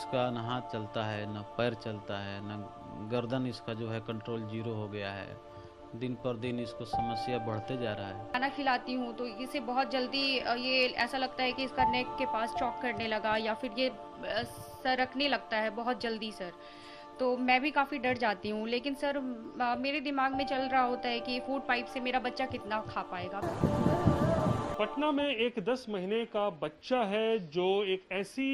इसका न हाथ चलता है, न पैर चलता है, न गर्दन इसका जो है कंट्रोल जीरो हो गया है। दिन पर दिन इसको समस्या बढ़ते जा रहा है। खाना खिलाती हूँ तो इसे बहुत जल्दी ये ऐसा लगता है कि इसका नेक के पास चौक करने लगा या फिर ये सरकने लगता है बहुत जल्दी सर। तो मैं भी काफ़ी डर जाती हूँ, लेकिन सर मेरे दिमाग में चल रहा होता है कि फूड पाइप से मेरा बच्चा कितना खा पाएगा। पटना में एक 10 महीने का बच्चा है जो एक ऐसी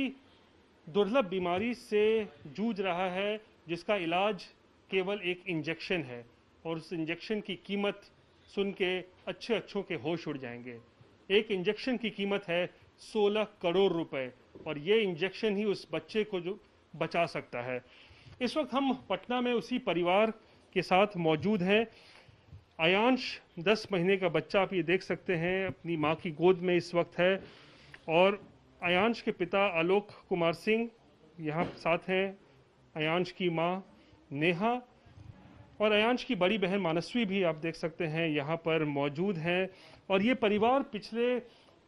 दुर्लभ बीमारी से जूझ रहा है जिसका इलाज केवल एक इंजेक्शन है, और उस इंजेक्शन की कीमत सुन के अच्छे अच्छों के होश उड़ जाएंगे। एक इंजेक्शन की कीमत है 16 करोड़ रुपए, और ये इंजेक्शन ही उस बच्चे को जो बचा सकता है। इस वक्त हम पटना में उसी परिवार के साथ मौजूद हैं। आयांश 10 महीने का बच्चा, आप ये देख सकते हैं, अपनी माँ की गोद में इस वक्त है, और आयांश के पिता आलोक कुमार सिंह यहाँ साथ हैं, आयांश की माँ नेहा और आयांश की बड़ी बहन मानसवी भी आप देख सकते हैं यहाँ पर मौजूद हैं। और ये परिवार पिछले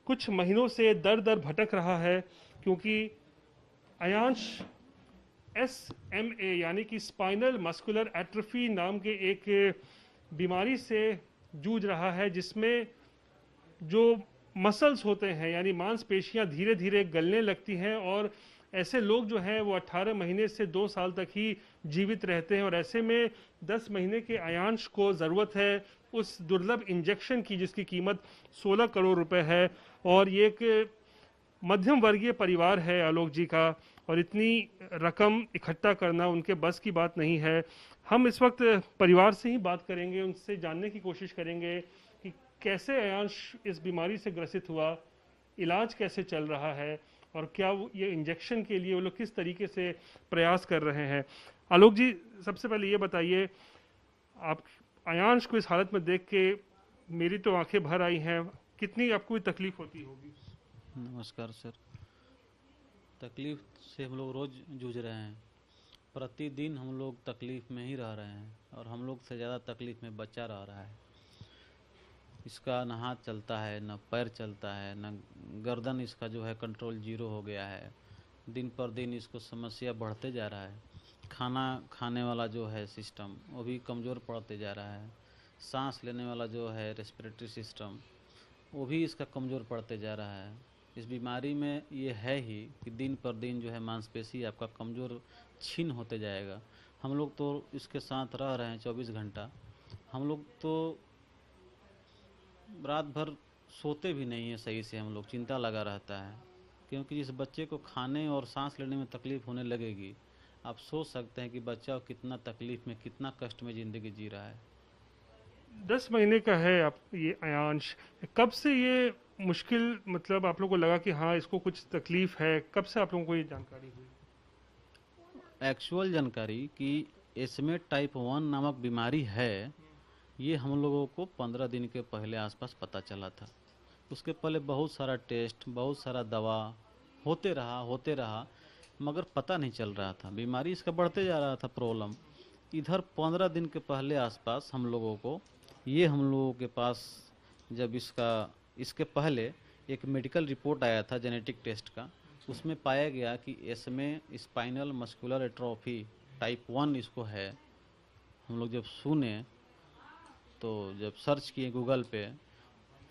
कुछ महीनों से दर दर भटक रहा है, क्योंकि आयांश SMA यानी कि स्पाइनल मस्कुलर एट्रोफी नाम के एक बीमारी से जूझ रहा है, जिसमें जो मसल्स होते हैं यानी मांसपेशियां धीरे धीरे गलने लगती हैं, और ऐसे लोग जो हैं वो 18 महीने से 2 साल तक ही जीवित रहते हैं। और ऐसे में 10 महीने के आयांश को ज़रूरत है उस दुर्लभ इंजेक्शन की जिसकी कीमत 16 करोड़ रुपए है। और ये एक मध्यम वर्गीय परिवार है आलोक जी का, और इतनी रकम इकट्ठा करना उनके बस की बात नहीं है। हम इस वक्त परिवार से ही बात करेंगे, उनसे जानने की कोशिश करेंगे कि कैसे आयांश इस बीमारी से ग्रसित हुआ, इलाज कैसे चल रहा है, और क्या ये इंजेक्शन के लिए वो लोग किस तरीके से प्रयास कर रहे हैं। आलोक जी, सबसे पहले ये बताइए, आप आयांश को इस हालत में देख के मेरी तो आंखें भर आई हैं, कितनी आपको तकलीफ होती होगी? नमस्कार सर। तकलीफ से हम लोग रोज जूझ रहे हैं। प्रतिदिन हम लोग तकलीफ में ही रह रहे हैं, और हम लोग से ज़्यादा तकलीफ में बच्चा रह रहा है। इसका न हाथ चलता है, न पैर चलता है, न गर्दन इसका जो है कंट्रोल जीरो हो गया है। दिन पर दिन इसको समस्या बढ़ते जा रहा है। खाना खाने वाला जो है सिस्टम वो भी कमज़ोर पड़ते जा रहा है। सांस लेने वाला जो है रेस्पिरेटरी सिस्टम वो भी इसका कमज़ोर पड़ते जा रहा है। इस बीमारी में ये है ही कि दिन पर दिन जो है मांसपेशी आपका कमज़ोर छीन होते जाएगा। हम लोग तो इसके साथ रह रहे हैं 24 घंटा। हम लोग तो रात भर सोते भी नहीं है सही से, हम लोग चिंता लगा रहता है, क्योंकि जिस बच्चे को खाने और सांस लेने में तकलीफ़ होने लगेगी, आप सोच सकते हैं कि बच्चा कितना तकलीफ़ में, कितना कष्ट में ज़िंदगी जी रहा है। 10 महीने का है आप ये आयांश, कब से ये मुश्किल, मतलब आप लोगों को लगा कि हाँ इसको कुछ तकलीफ है, कब से आप लोगों को ये जानकारी हुई? एक्चुअल जानकारी कि इसमें टाइप 1 नामक बीमारी है, ये हम लोगों को 15 दिन के पहले आसपास पता चला था। उसके पहले बहुत सारा टेस्ट, बहुत सारा दवा होते रहा, मगर पता नहीं चल रहा था। बीमारी इसका बढ़ते जा रहा था प्रॉब्लम। इधर 15 दिन के पहले आसपास हम लोगों को हम लोगों के पास जब इसके पहले एक मेडिकल रिपोर्ट आया था जेनेटिक टेस्ट का, उसमें पाया गया कि इसमें स्पाइनल मस्कुलर एट्रोफी टाइप 1 इसको है। हम लोग जब सुने तो जब सर्च किए गूगल पे,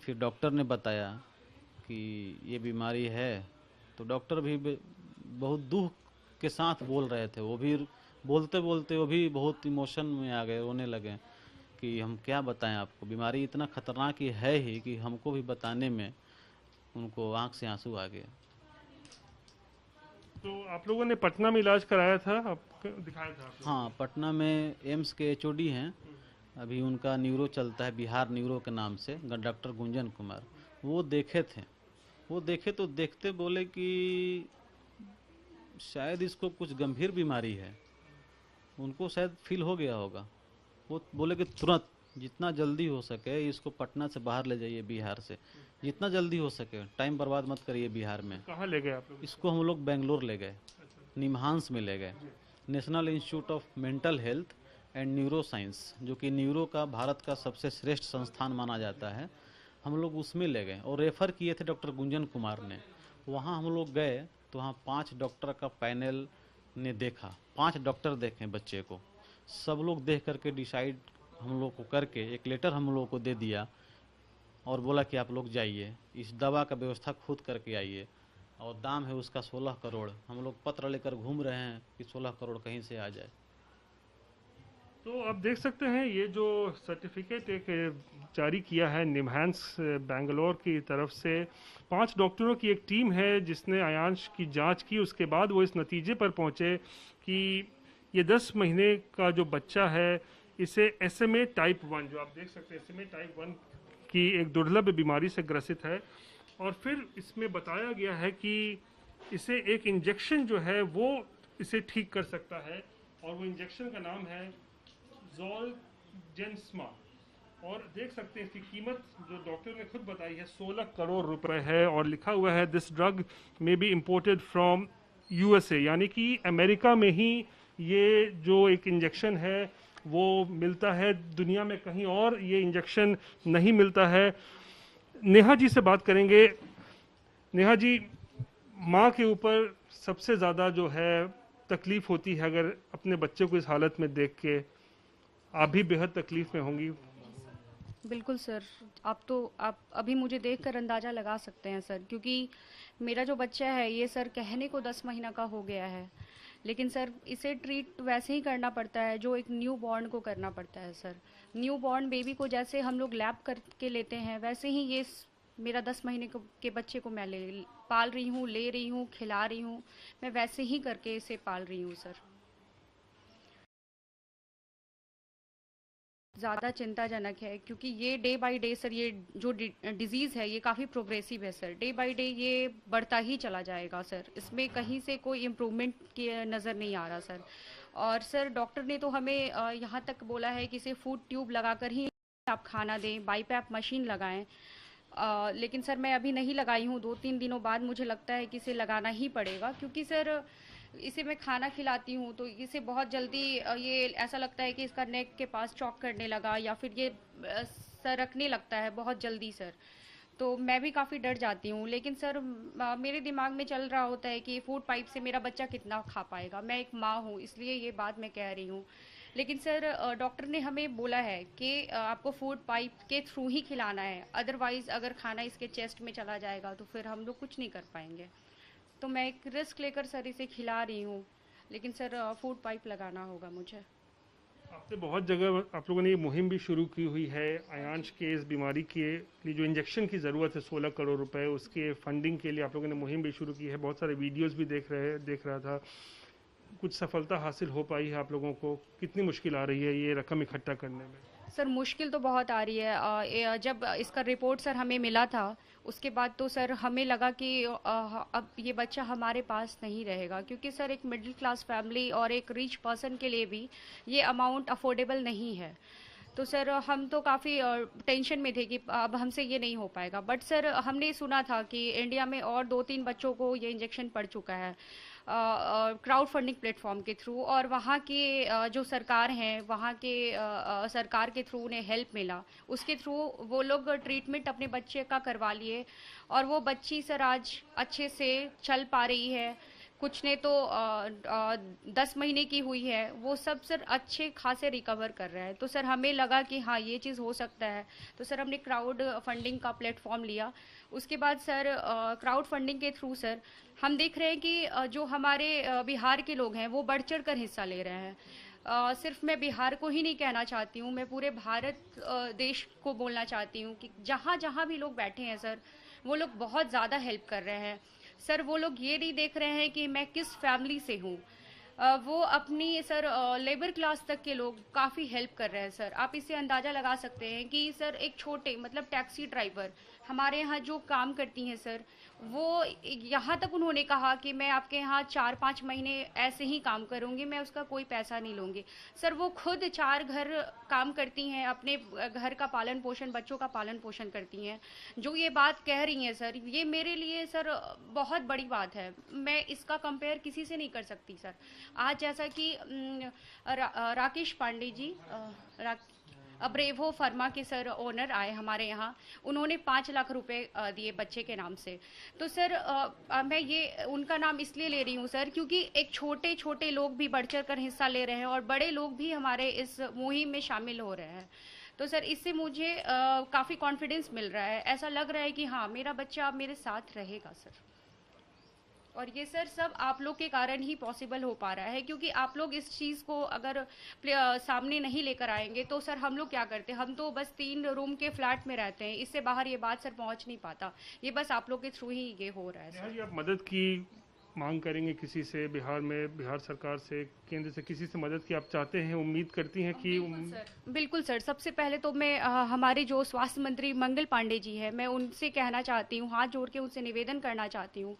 फिर डॉक्टर ने बताया कि ये बीमारी है, तो डॉक्टर भी बहुत दुख के साथ बोल रहे थे। वो भी बोलते बोलते वो भी बहुत इमोशन में आ गए, रोने लगे कि हम क्या बताएं आपको, बीमारी इतना खतरनाक ही है ही कि हमको भी बताने में उनको आंख से आंसू आ गए। तो आप लोगों ने पटना में इलाज कराया था, आप दिखाया था आप लोगों हाँ, पटना में एम्स के HOD हैं, अभी उनका न्यूरो चलता है, बिहार न्यूरो के नाम से, डॉक्टर गुंजन कुमार। वो देखे थे, वो देखे तो देखते बोले कि शायद इसको कुछ गंभीर बीमारी है। उनको शायद फील हो गया होगा। वो बोले कि तुरंत जितना जल्दी हो सके इसको पटना से बाहर ले जाइए, बिहार से जितना जल्दी हो सके, टाइम बर्बाद मत करिए बिहार में। कहाँ ले गए आप लोग? इसको हम लोग बेंगलोर ले गए, निमहांस में ले गए, national institute of mental health and neuro science, जो कि न्यूरो का भारत का सबसे श्रेष्ठ संस्थान माना जाता है। हम लोग उसमें ले गए और रेफ़र किए थे डॉक्टर गुंजन कुमार ने। वहाँ हम लोग गए तो वहाँ 5 डॉक्टर का पैनल ने देखा, 5 डॉक्टर देखे बच्चे को, सब लोग देख करके डिसाइड हम लोग को करके एक लेटर हम लोग को दे दिया और बोला कि आप लोग जाइए, इस दवा का व्यवस्था खुद करके आइए, और दाम है उसका 16 करोड़। हम लोग पत्र लेकर घूम रहे हैं कि 16 करोड़ कहीं से आ जाए। तो आप देख सकते हैं ये जो सर्टिफिकेट एक जारी किया है निमहांस बेंगलोर की तरफ से, 5 डॉक्टरों की एक टीम है जिसने आयांश की जांच की। उसके बाद वो इस नतीजे पर पहुंचे कि ये 10 महीने का जो बच्चा है इसे SMA टाइप 1, जो आप देख सकते हैं SMA टाइप 1 की एक दुर्लभ बीमारी से ग्रसित है। और फिर इसमें बताया गया है कि इसे एक इंजेक्शन जो है वो इसे ठीक कर सकता है, और वो इंजेक्शन का नाम है ज़ोलजेंस्मा। और देख सकते हैं इसकी कीमत जो डॉक्टर ने खुद बताई है 16 करोड़ रुपए है, और लिखा हुआ है this drug may be imported from USA, यानी कि अमेरिका में ही ये जो एक इंजेक्शन है वो मिलता है, दुनिया में कहीं और ये इंजेक्शन नहीं मिलता है। नेहा जी से बात करेंगे। नेहा जी, माँ के ऊपर सबसे ज़्यादा जो है तकलीफ होती है अगर अपने बच्चे को इस हालत में देख के, आप भी बेहद तकलीफ में होंगी। बिल्कुल सर, आप अभी मुझे देखकर अंदाज़ा लगा सकते हैं सर, क्योंकि मेरा जो बच्चा है ये सर कहने को 10 महीना का हो गया है, लेकिन सर इसे ट्रीट वैसे ही करना पड़ता है जो एक न्यू बॉर्न को करना पड़ता है सर। न्यू बॉर्न बेबी को जैसे हम लोग लैब करके लेते हैं, वैसे ही मेरा 10 महीने के बच्चे को मैं पाल रही हूँ, ले रही हूँ, खिला रही हूँ, मैं वैसे ही करके इसे पाल रही हूँ सर। ज़्यादा चिंताजनक है क्योंकि ये डे बाय डे सर, ये जो डिजीज़ है ये काफ़ी प्रोग्रेसिव है सर, डे बाय डे ये बढ़ता ही चला जाएगा सर, इसमें कहीं से कोई इम्प्रूवमेंट की नज़र नहीं आ रहा सर। और सर डॉक्टर ने तो हमें यहाँ तक बोला है कि इसे फूड ट्यूब लगाकर ही आप खाना दें, बाईपैप मशीन लगाएं, लेकिन सर मैं अभी नहीं लगाई हूँ, 2-3 दिनों बाद मुझे लगता है कि इसे लगाना ही पड़ेगा, क्योंकि सर इसे मैं खाना खिलाती हूँ तो इसे बहुत जल्दी ये ऐसा लगता है कि इसका नेक के पास चॉक करने लगा, या फिर ये सरकने लगता है बहुत जल्दी सर। तो मैं भी काफ़ी डर जाती हूँ, लेकिन सर मेरे दिमाग में चल रहा होता है कि फूड पाइप से मेरा बच्चा कितना खा पाएगा, मैं एक माँ हूँ इसलिए ये बात मैं कह रही हूँ। लेकिन सर डॉक्टर ने हमें बोला है कि आपको फूड पाइप के थ्रू ही खिलाना है, अदरवाइज़ अगर खाना इसके चेस्ट में चला जाएगा तो फिर हम लोग कुछ नहीं कर पाएंगे। तो मैं एक रिस्क लेकर सर इसे खिला रही हूँ, लेकिन सर फूड पाइप लगाना होगा मुझे। आपने बहुत जगह आप लोगों ने ये मुहिम भी शुरू की हुई है आयांश के इस बीमारी के लिए, जो इंजेक्शन की ज़रूरत है 16 करोड़ रुपए, उसके फंडिंग के लिए आप लोगों ने मुहिम भी शुरू की है। बहुत सारे वीडियोस भी देख रहा था। कुछ सफलता हासिल हो पाई है आप लोगों को? कितनी मुश्किल आ रही है ये रकम इकट्ठा करने में? सर मुश्किल तो बहुत आ रही है। जब इसका रिपोर्ट सर हमें मिला था उसके बाद तो सर हमें लगा कि अब ये बच्चा हमारे पास नहीं रहेगा, क्योंकि सर एक मिडिल क्लास फैमिली और एक रिच पर्सन के लिए भी ये अमाउंट अफोर्डेबल नहीं है। तो सर हम तो काफ़ी टेंशन में थे कि अब हमसे ये नहीं हो पाएगा, बट सर हमने सुना था कि इंडिया में और 2-3 बच्चों को ये इंजेक्शन पड़ चुका है क्राउड फंडिंग प्लेटफॉर्म के थ्रू, और वहाँ की जो सरकार हैं वहाँ के सरकार के थ्रू उन्हें हेल्प मिला, उसके थ्रू वो लोग ट्रीटमेंट अपने बच्चे का करवा लिए, और वो बच्ची सर आज अच्छे से चल पा रही है। कुछ ने तो 10 महीने की हुई है, वो सब सर अच्छे खासे रिकवर कर रहे हैं। तो सर हमें लगा कि हाँ ये चीज़ हो सकता है, तो सर हमने क्राउड फंडिंग का प्लेटफॉर्म लिया। उसके बाद सर क्राउड फंडिंग के थ्रू सर हम देख रहे हैं कि जो हमारे बिहार के लोग हैं वो बढ़ चढ़ कर हिस्सा ले रहे हैं। सिर्फ मैं बिहार को ही नहीं कहना चाहती हूँ, मैं पूरे भारत देश को बोलना चाहती हूँ कि जहाँ जहाँ भी लोग बैठे हैं सर वो लोग बहुत ज़्यादा हेल्प कर रहे हैं सर। वो लोग ये नहीं देख रहे हैं कि मैं किस फैमिली से हूँ, वो अपनी सर लेबर क्लास तक के लोग काफ़ी हेल्प कर रहे हैं सर। आप इससे अंदाज़ा लगा सकते हैं कि सर एक छोटे मतलब टैक्सी ड्राइवर हमारे यहाँ जो काम करती हैं सर, वो यहाँ तक उन्होंने कहा कि मैं आपके यहाँ 4-5 महीने ऐसे ही काम करूँगी, मैं उसका कोई पैसा नहीं लूँगी। सर वो खुद 4 घर काम करती हैं, अपने घर का पालन पोषण, बच्चों का पालन पोषण करती हैं। जो ये बात कह रही हैं सर, ये मेरे लिए सर बहुत बड़ी बात है, मैं इसका कंपेयर किसी से नहीं कर सकती सर। आज जैसा कि राकेश पांडे जी ब्रेवो फर्मा के सर ओनर आए हमारे यहाँ, उन्होंने 5 लाख रुपए दिए बच्चे के नाम से। तो सर मैं ये उनका नाम इसलिए ले रही हूँ सर, क्योंकि एक छोटे छोटे लोग भी बढ़ चढ़ कर हिस्सा ले रहे हैं और बड़े लोग भी हमारे इस मुहिम में शामिल हो रहे हैं। तो सर इससे मुझे काफ़ी कॉन्फिडेंस मिल रहा है, ऐसा लग रहा है कि हाँ मेरा बच्चा अब मेरे साथ रहेगा सर। और ये सर सब आप लोग के कारण ही पॉसिबल हो पा रहा है, क्योंकि आप लोग इस चीज़ को अगर सामने नहीं लेकर आएंगे तो सर हम लोग क्या करते हैं, हम तो बस 3 रूम के फ्लैट में रहते हैं, इससे बाहर ये बात सर पहुंच नहीं पाता। ये बस आप लोग के थ्रू ही ये हो रहा है सर। जी, आप मदद की मांग करेंगे किसी से, बिहार में बिहार सरकार से, केंद्र से, किसी से मदद की आप चाहते हैं, उम्मीद करती हैं कि बिल्कुल सर। सबसे पहले तो मैं हमारे जो स्वास्थ्य मंत्री मंगल पांडे जी है, मैं उनसे कहना चाहती हूँ, हाथ जोड़ के उनसे निवेदन करना चाहती हूँ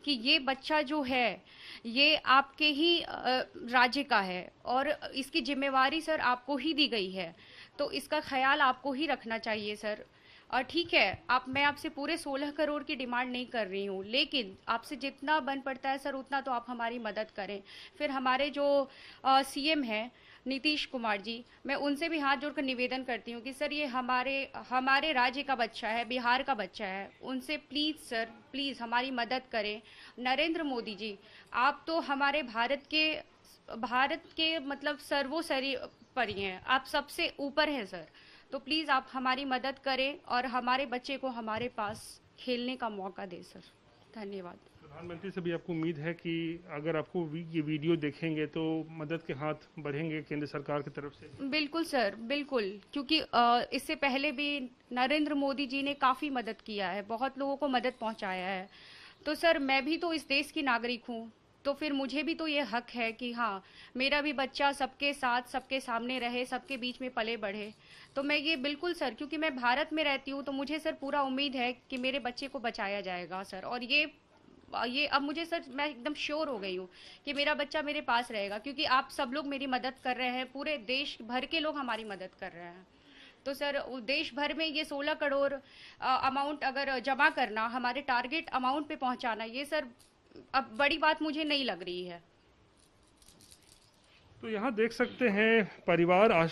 कि ये बच्चा जो है ये आपके ही राज्य का है और इसकी जिम्मेवारी सर आपको ही दी गई है, तो इसका ख्याल आपको ही रखना चाहिए सर। और ठीक है, मैं आपसे पूरे 16 करोड़ की डिमांड नहीं कर रही हूँ, लेकिन आपसे जितना बन पड़ता है सर उतना तो आप हमारी मदद करें। फिर हमारे जो सीएम हैं नीतीश कुमार जी, मैं उनसे भी हाथ जोड़कर निवेदन करती हूँ कि सर ये हमारे राज्य का बच्चा है, बिहार का बच्चा है, उनसे प्लीज़ सर प्लीज़ हमारी मदद करें। नरेंद्र मोदी जी, आप तो हमारे भारत के मतलब सर्वोपरि हैं, आप सबसे ऊपर हैं सर। तो प्लीज़ आप हमारी मदद करें और हमारे बच्चे को हमारे पास खेलने का मौका दें सर। धन्यवाद। प्रधानमंत्री से भी आपको उम्मीद है कि अगर आपको ये वीडियो देखेंगे तो मदद के हाथ बढ़ेंगे केंद्र सरकार की तरफ से? बिल्कुल सर, बिल्कुल, क्योंकि इससे पहले भी नरेंद्र मोदी जी ने काफ़ी मदद किया है, बहुत लोगों को मदद पहुंचाया है। तो सर मैं भी तो इस देश की नागरिक हूँ, तो फिर मुझे भी तो ये हक है कि हाँ मेरा भी बच्चा सबके साथ सबके सामने रहे, सबके बीच में पले बढ़े। तो मैं ये बिल्कुल सर, क्योंकि मैं भारत में रहती हूँ तो मुझे सर पूरा उम्मीद है कि मेरे बच्चे को बचाया जाएगा सर। और ये अब मुझे सर मैं एकदम श्योर हो गई हूँ कि मेरा बच्चा मेरे पास रहेगा, क्योंकि आप सब लोग मेरी मदद कर रहे हैं, पूरे देश भर के लोग हमारी मदद कर रहे हैं। तो सर देश भर में ये 16 करोड़ अमाउंट अगर जमा करना, हमारे टारगेट अमाउंट पे पहुंचाना, ये सर अब बड़ी बात मुझे नहीं लग रही है। तो यहाँ देख सकते हैं परिवार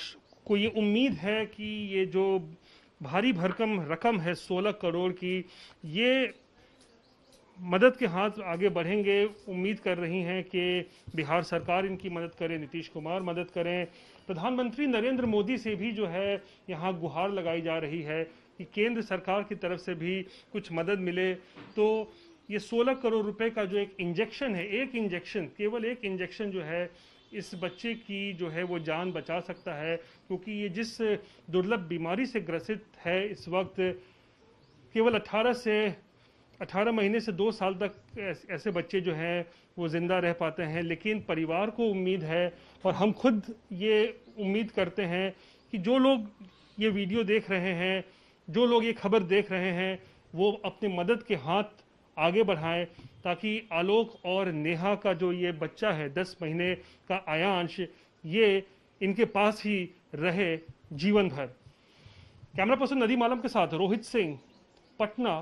को ये उम्मीद है कि ये जो भारी भरकम रकम है 16 करोड़ की, ये मदद के हाथ आगे बढ़ेंगे। उम्मीद कर रही हैं कि बिहार सरकार इनकी मदद करे, नीतीश कुमार मदद करें। प्रधानमंत्री नरेंद्र मोदी से भी जो है यहाँ गुहार लगाई जा रही है कि केंद्र सरकार की तरफ से भी कुछ मदद मिले। तो ये 16 करोड़ रुपए का जो एक इंजेक्शन है, केवल एक इंजेक्शन जो है इस बच्चे की जो है वो जान बचा सकता है, क्योंकि ये जिस दुर्लभ बीमारी से ग्रसित है इस वक्त, केवल 18 महीने से 2 साल तक ऐसे बच्चे जो हैं वो जिंदा रह पाते हैं। लेकिन परिवार को उम्मीद है और हम खुद ये उम्मीद करते हैं कि जो लोग ये वीडियो देख रहे हैं, जो लोग ये खबर देख रहे हैं, वो अपने मदद के हाथ आगे बढ़ाएं, ताकि आलोक और नेहा का जो ये बच्चा है 10 महीने का आयांश, ये इनके पास ही रहे जीवन भर। कैमरा पर्सन नदीम आलम के साथ रोहित सिंह, पटना।